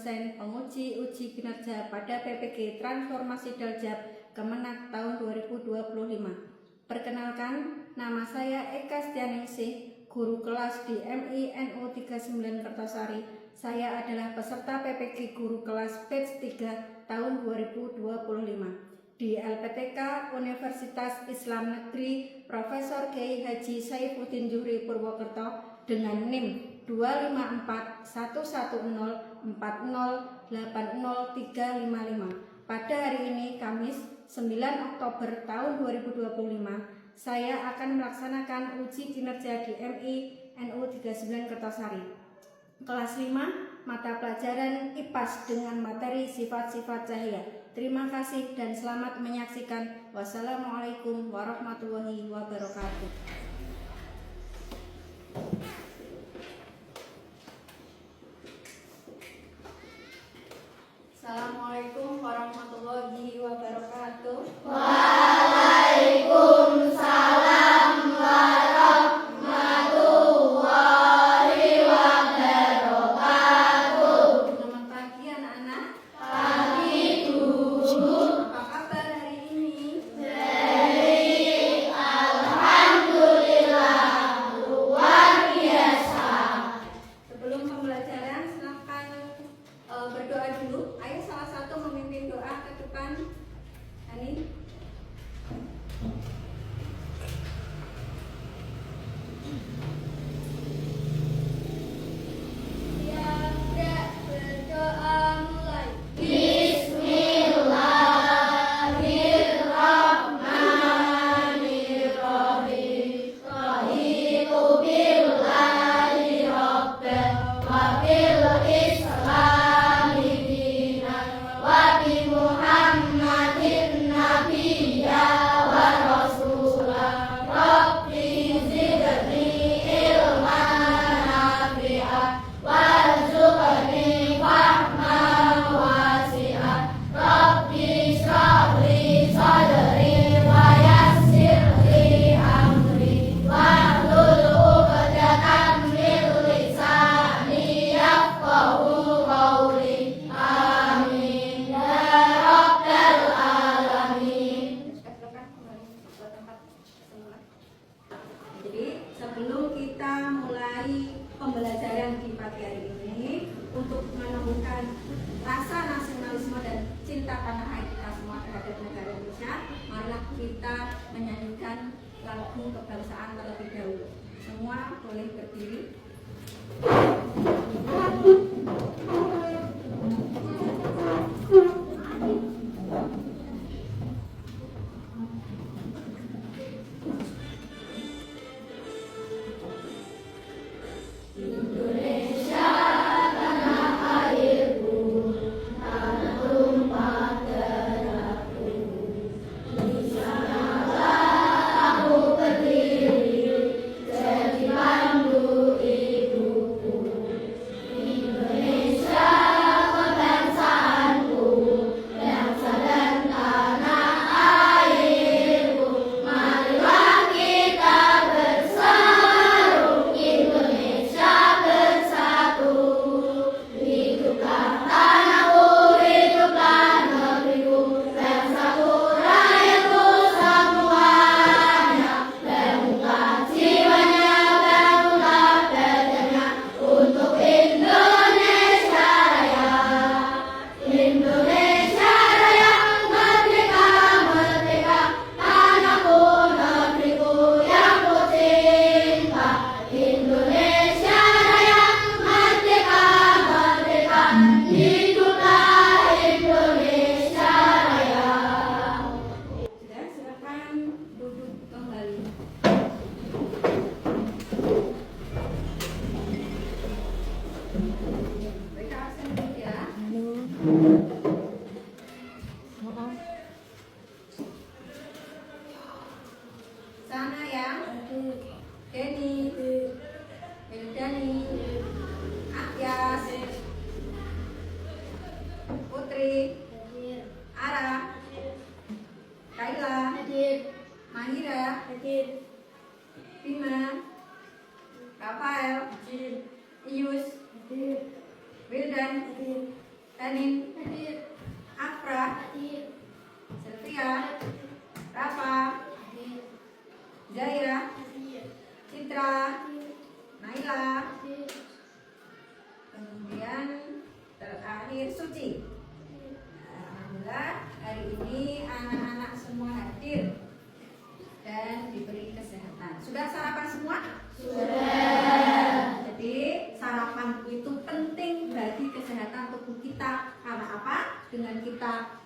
dosen penguji uji kinerja pada PPG Transformasi Daljab Kemenak tahun 2025. Perkenalkan, nama saya Eka Stianingsih, guru kelas di MI NU 39 Kertosari. Saya adalah peserta PPG guru kelas batch 3 tahun 2025 di LPTK Universitas Islam Negeri Profesor Kiai Haji Saifuddin Zuhri Purwokerto dengan NIM 2541140803555. Pada hari ini Kamis 9 Oktober tahun 2025, saya akan melaksanakan uji kinerja di MI NU 39 Kertosari. Kelas 5, mata pelajaran IPAS dengan materi sifat-sifat cahaya. Terima kasih dan selamat menyaksikan. Wassalamualaikum warahmatullahi wabarakatuh. Assalamualaikum warahmatullahi wabarakatuh. Waalaikumsalam warahmatullahi wabarakatuh. Selamat pagi anak-anak. Pagi Guru. Apa kabar hari ini? Baik, alhamdulillah, luar biasa. Sebelum pembelajaran, silakan berdoa dulu. Ayo salah satu memimpin doa ke depan. Hani. Berdoa mulai. Bismillahirrahmanirrahim. Raditu billahi rabban wa bil islami dinan wa bi Muhammadin nabiyya wa rasulah. Rabbi zidni ilman nafi'an warzuqni fahman wasi'an. Rabbi shrah li sadri wa yassir li amri wahlul 'uqdatam min lisani yafqahu qawli. Amin ya rabbal alamin. Jadi sebelum kita mulai pembelajaran di pagi hari ini, untuk menumbuhkan rasa nasionalisme dan cinta tanah air kita semua terhadap negara Indonesia, marilah kita menyanyikan lagu kebangsaan terlebih dahulu. Semua boleh berdiri. Indonesia tanah airku, tanah tumpah darahku. Di sanalah aku berdiri, jadi pandu ibuku. Indonesia kebangsaanku, bangsa dan tanah airku. Marilah kita berseru, Indonesia bersatu. Hiduplah tanahku, hiduplah negeriku, bangsaku, rakyatku semuanya. Bangunlah jiwanya, bangunlah badannya untuk Indonesia Raya. Indonesia Raya, merdeka, merdeka, tanahku, negeriku yang ku cinta. Indonesia Raya, merdeka, merdeka, hiduplah Indonesia Raya. Sudah, silakan duduk kembali. Baik, absen dulu ya. Sana ya. Denny, Wildani, Akyas, Putri, Ara, Kaila, Mahira, Bima, Rafael, Ius, Wildan, Enin, Hadir. Afra, Hadir. Sylvia, Rafa, Hadir. Zaira, Hadir. Citra, Hadir. Naila, Hadir. kemudian terakhir Suci. Alhamdulillah hari ini anak-anak semua hadir dan diberi kesehatan. Sudah sarapan semua? Sudah. Jadi sarapan itu penting bagi kesehatan tubuh kita. Karena apa? Dengan kita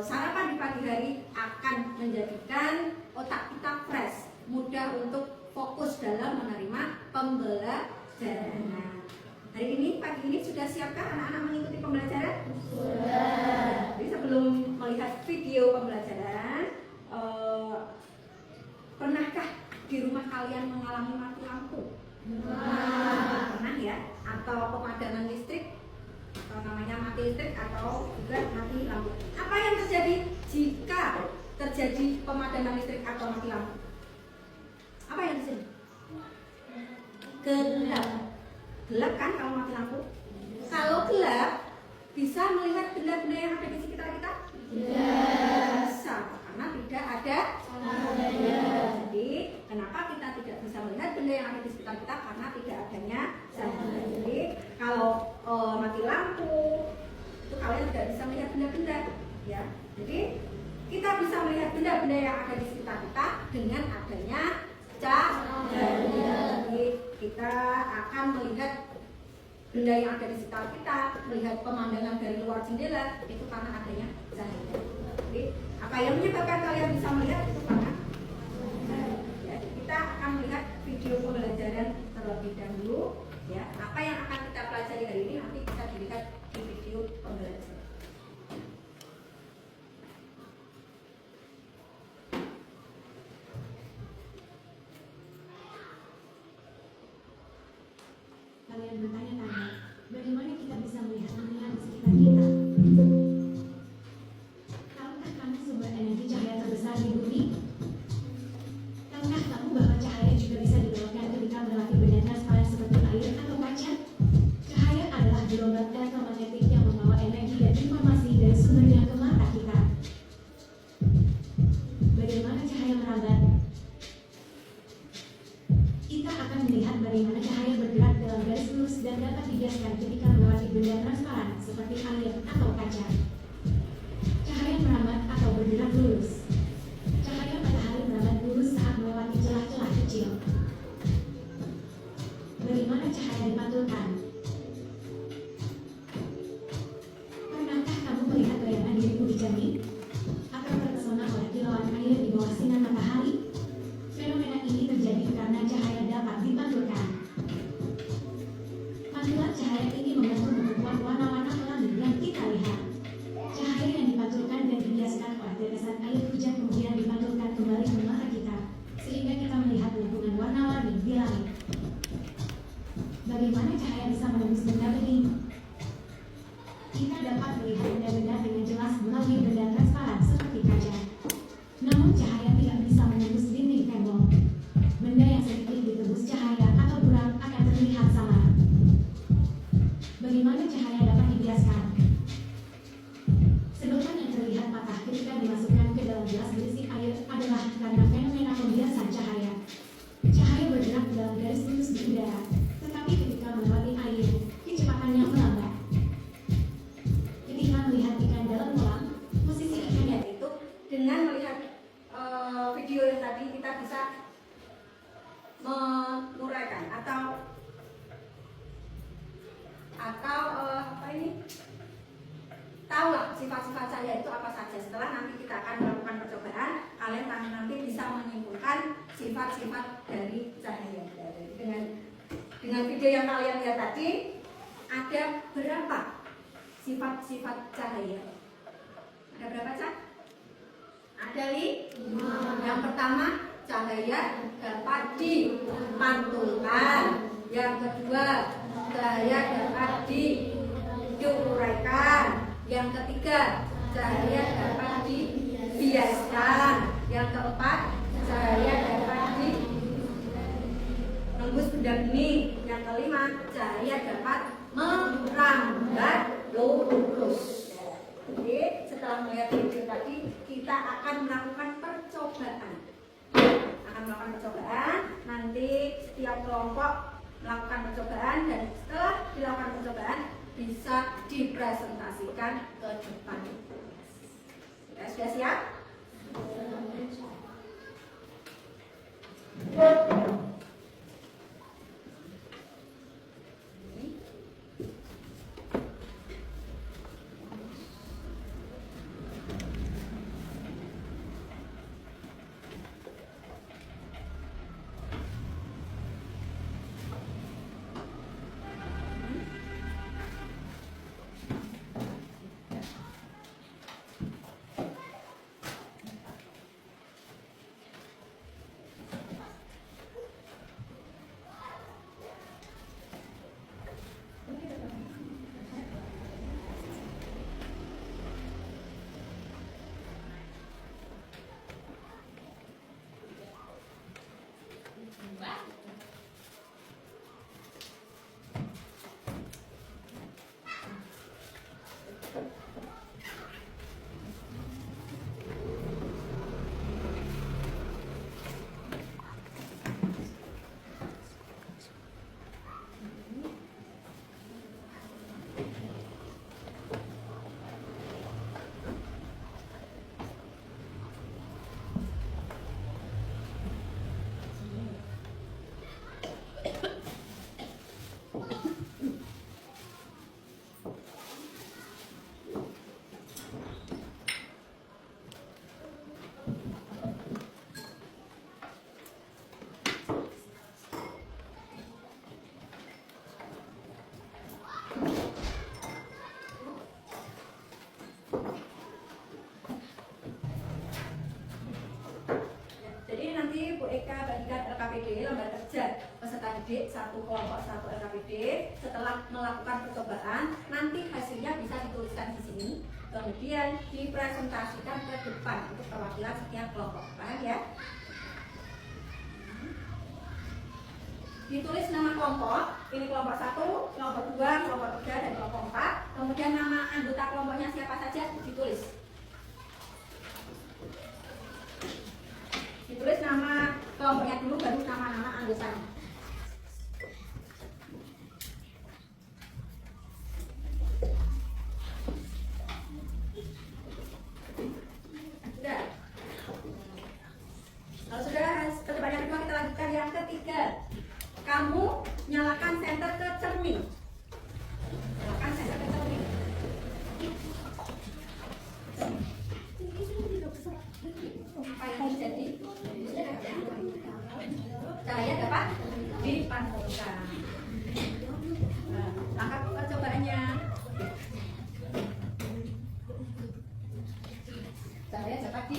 sarapan di pagi hari akan menjadikan otak kita fresh, mudah untuk fokus dalam menerima pembelajaran. Nah, hari ini pagi ini sudah siapkah anak-anak mengikuti pembelajaran? Sudah. Jadi sebelum melihat video pembelajaran, pernahkah di rumah kalian mengalami mati lampu? Pernah ya? Atau pemadaman listrik, namanya mati listrik atau juga mati lampu. Apa yang terjadi jika terjadi pemadaman listrik atau mati lampu? Apa yang terjadi? Gelap. Gelap kan kalau mati lampu? Kalau gelap, bisa melihat benda-benda yang ada di sekitar kita? Tidak bisa, karena tidak ada cahaya. Jadi, kenapa kita tidak bisa melihat benda yang ada di sekitar kita? Karena tidak adanya cahaya. Jadi, kalau mati lampu, itu kalian tidak bisa melihat benda-benda, ya. Jadi, kita bisa melihat benda-benda yang ada di sekitar kita dengan adanya cahaya. Jadi, kita akan melihat benda yang ada di sekitar kita, melihat pemandangan dari luar jendela, itu karena adanya cahaya. Jadi, apa yang menyebabkan kalian bisa melihat itu karena cahaya. Ya, kita akan melihat video pembelajaran terlebih dahulu. Ya, apa yang akan kita pelajari hari ini nanti bisa dilihat di video pembelajaran. Kalian bertanya-tanya, bagaimana kita bisa melihat dunia di sekitar kita? Tahukah kamu sumber energi cahaya terbesar di bumi? Tahukah kamu bahwa cahaya juga bisa dibelokkan ketika melewati benda transparan seperti air atau kaca? Cahaya adalah gelombang elektromagnetik yang membawa energi dan informasi dari sumbernya ke mata kita. Bagaimana cahaya merambat? Kita akan melihat bagaimana cahaya bergerak dalam garis lurus dan dapat dibiaskan ketika melewati benda transparan seperti air atau kaca. Cahaya merambat atau bergerak lurus. Cahaya matahari merambat lurus saat melewati celah-celah kecil. Bagaimana cahaya dipantulkan? Pernahkah kamu melihat bayangan dirimu di cermin? Atau terpesona oleh kilauan air di bawah sinar matahari? Fenomena ini terjadi karena cahaya dapat dipantulkan. Pantulan cahaya ini membantu membuat warna-warna pelangi yang kita lihat. Cahaya yang dipantulkan dan dibiaskan oleh tetesan air hujan kemudian dipantulkan kembali ke mata kita, sehingga kita melihat lingkungan warna-warni di langit. Bagaimana cahaya bisa menembus benda bening? Kita dapat melihat benda-benda dengan jelas melalui benda transparan seperti kaca. Namun cahaya tidak bisa menembus dinding tembok. Benda yang sedikit ditembus cahaya atau buram akan terlihat samar. Bagaimana cahaya dapat dibiaskan? Sedotan yang terlihat patah ketika dimasukkan ke dalam gelas berisi air adalah karena fenomena pembiasan cahaya. Cahaya bergerak dalam garis lurus di udara, tetapi ketika melewati air, kecepatannya melambat. Ketika melihat ikan dalam kolam, posisi ikannya Itu dengan melihat video yang tadi kita bisa menguraikan atau apa ini, tahulah sifat-sifat cahaya itu apa saja. Setelah nanti kita akan melakukan percobaan, kalian nanti bisa menyimpulkan sifat-sifat dari cahaya. Dengan video yang kalian lihat tadi, ada berapa sifat-sifat cahaya? Ada berapa, Cak? Ada 5. Yang pertama, cahaya dapat dipantulkan. Yang kedua, cahaya dapat diuraikan. Yang ketiga, cahaya dapat dibiaskan. Yang keempat, cahaya dapat menembus benda bening. Yang kelima, cahaya dapat merambat lurus. kelompok melakukan percobaan, dan setelah dilakukan percobaan bisa dipresentasikan ke depan. Sudah siap? Nanti Bu Eka bagikan LKPD, lembar kerja peserta didik satu kelompok satu LKPD. Setelah melakukan percobaan, nanti hasilnya bisa dituliskan di sini, kemudian dipresentasikan ke depan untuk perwakilan setiap kelompok. Paham ya? Ditulis nama kelompok, ini kelompok 1, kelompok 2, kelompok 3, dan kelompok 4. Kemudian nama anggota kelompoknya siapa saja ditulis. Ditulis nama kelompoknya dulu, baru nama-nama anggotanya. Sudah. Kalau sudah, percobaan yang kedua kita lanjutkan yang ketiga. Kamu nyalakan senter ke cermin. Nyalakan senter ke cermin. Supaya jadi cahaya dapat dipantulkan. Nah, angkat percobaannya. Cahaya dapat di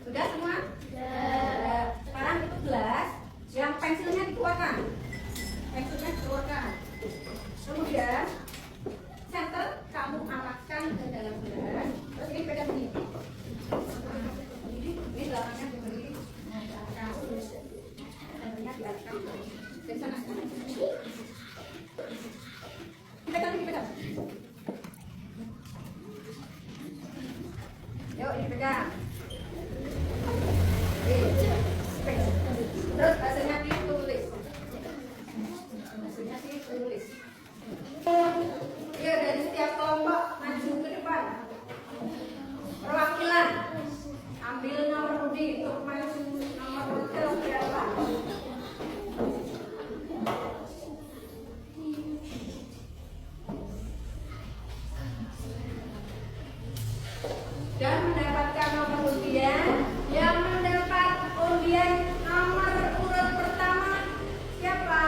Sudah semua? Sudah. Sekarang itu gelas yang pensilnya dikeluarkan. Pensilnya dikeluarkan. Kemudian center kamu arahkan ke dalam gelas. Terus ini pegang ini. Ini belakangnya diberi. Centernya diarahkan ke sana. Dipegang, dipegang. Yuk, ini pegang. Terus hasilnya ditulis. Hasilnya ditulis. Ya, dari setiap kelompok maju ke depan. Perwakilan ambil nomor undi untuk maju nomor ke berapa? Dan mendapatkan nomor undian. Yang mendapat undian nomor urut pertama siapa?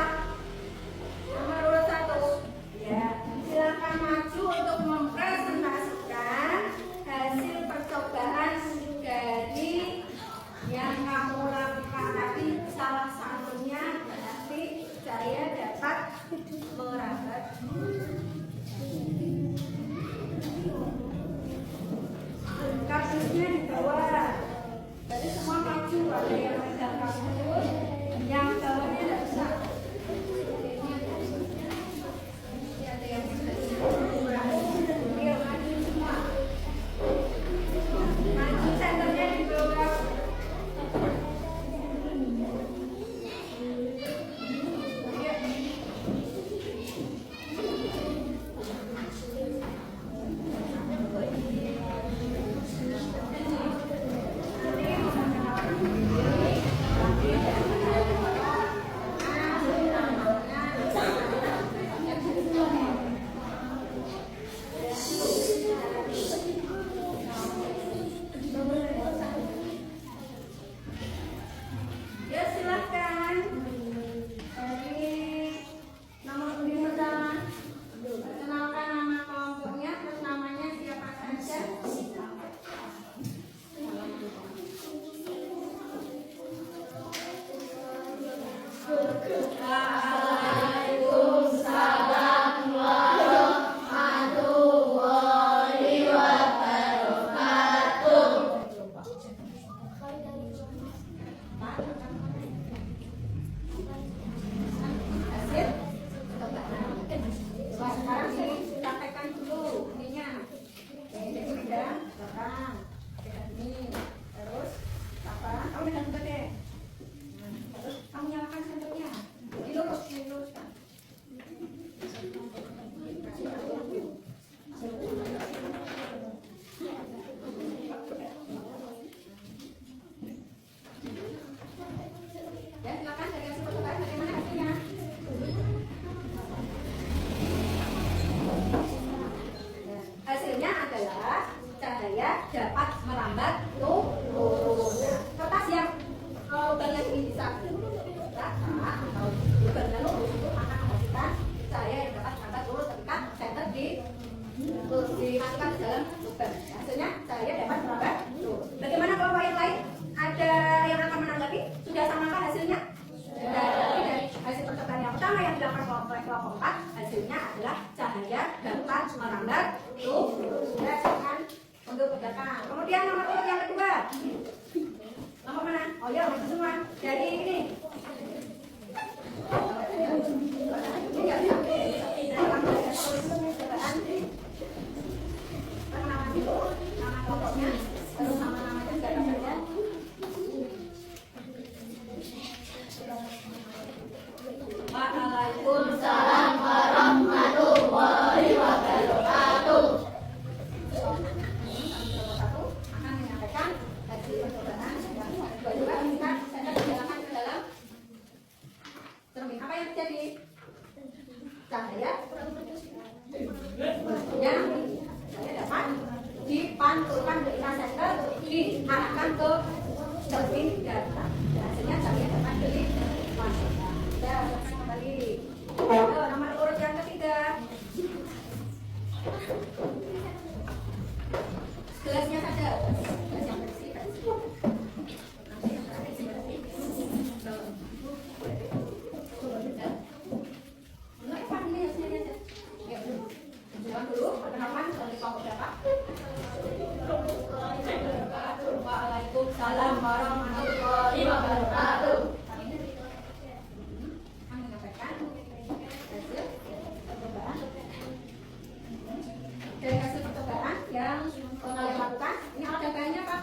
Nomor urut 1. Ya. Yang bawahnya tidak bisa. Ada yang maju semua. Maju senternya di bawah. Ya silahkan. Dari nomor undi pertama, perkenalkan nama kelompoknya, terus namanya siapa saja. Waalaikumsalam warahmatullahi wabarakatuh. Hasil? Coba sekarang sih praktekkan dulu ininya. Jadi pegang, belakang, pegang ini, terus apa? Kamu pegang juga deh. Terus kamu nyalakan senternya. Diluruskan. Ya silakan dari hasil percobaan bagaimana hasilnya? Hasilnya adalah cahaya dapat merambat lurus. Kertas yang lubangnya ini bisa rata atau lubangnya lurus itu akan menghasilkan cahaya yang dapat merambat lurus ketika senter dimasukkan ke dalam lubang. Hasilnya cahaya dapat merambat lurus. Bagaimana kelompok yang lain? Ada yang akan menanggapi? Sudah samakah hasilnya? Dari hasil percobaan yang pertama yang dilakukan oleh kelompok 4, hasilnya adalah cahaya dapat merambat lurus. Ya, silakan untuk ke belakang. Kemudian nomor urut yang kedua. Nomor mana? Oh ya, itu semua. Jadi ini. Ini ya, perkenalan dulu, nama kelompoknya, terus nama-namanya juga ada. Waalaikumsalam warahmatullahi wabarakatuh. Satu akan menyampaikan hasil percobaan yang kedua kita jalankan ke dalam cermin. Apa yang terjadi? Cahaya yang saya dapat dipantulkan dari senter diarahkan ke cermin data. Hasilnya cahaya dapat dimasukkan. Kita akan kembali. Nomor urut yang ketiga. Gelasnya saja. Gelas yang bersih. Waalaikumsalam warahmatullahi wabarakatuh. Dari hasil percobaan yang kalian lakukan, ini alat dagangnya Pak.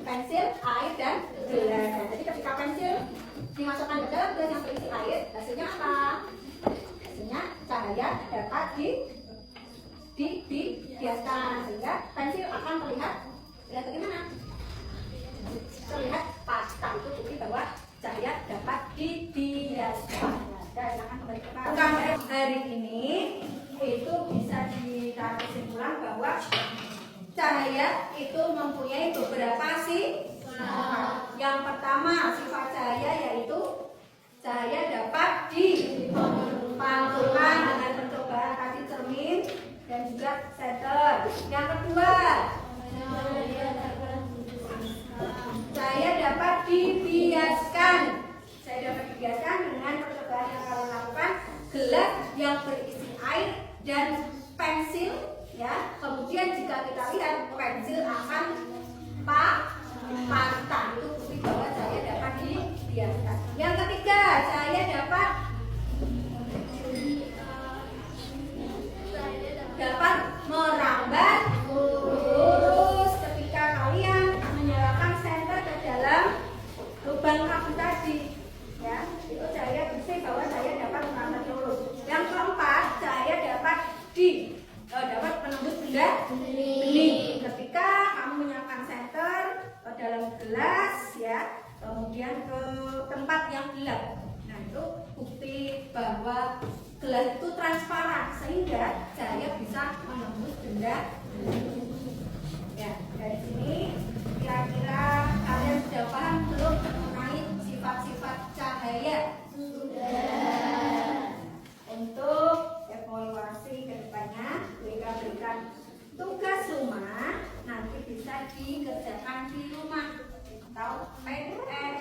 Pensil, air, dan gelas. Jadi ketika pensil dimasukkan ke dalam gelas yang berisi air, hasilnya apa? Hasilnya cahaya dapat dibiaskan sehingga pensil akan terlihat bagaimana? Terlihat pastel itu bukti bahwa cahaya dapat dibiaskan. Silakan kembali ke Pak. Hari ini itu bisa ditarik kesimpulan bahwa cahaya itu mempunyai beberapa sifat. Yang pertama sifat cahaya yaitu cahaya dapat dipantulkan dengan percobaan tadi cermin dan juga senter. Yang kedua cahaya dapat dibiaskan. Saya dapat dibiaskan dengan percobaan yang kalian lakukan, gelas yang berisi air dan pensil, ya. Kemudian jika kita lihat pensil akan patah, itu bukti bahwa cahaya dapat gelap. Nah, itu bukti bahwa gelas itu transparan sehingga cahaya bisa menembus benda. Ya, dari sini kira-kira kalian sudah paham belum mengenai sifat-sifat cahaya? Sudah. Untuk evaluasi ke depannya, mereka berikan tugas rumah nanti bisa dikerjakan di rumah atau PR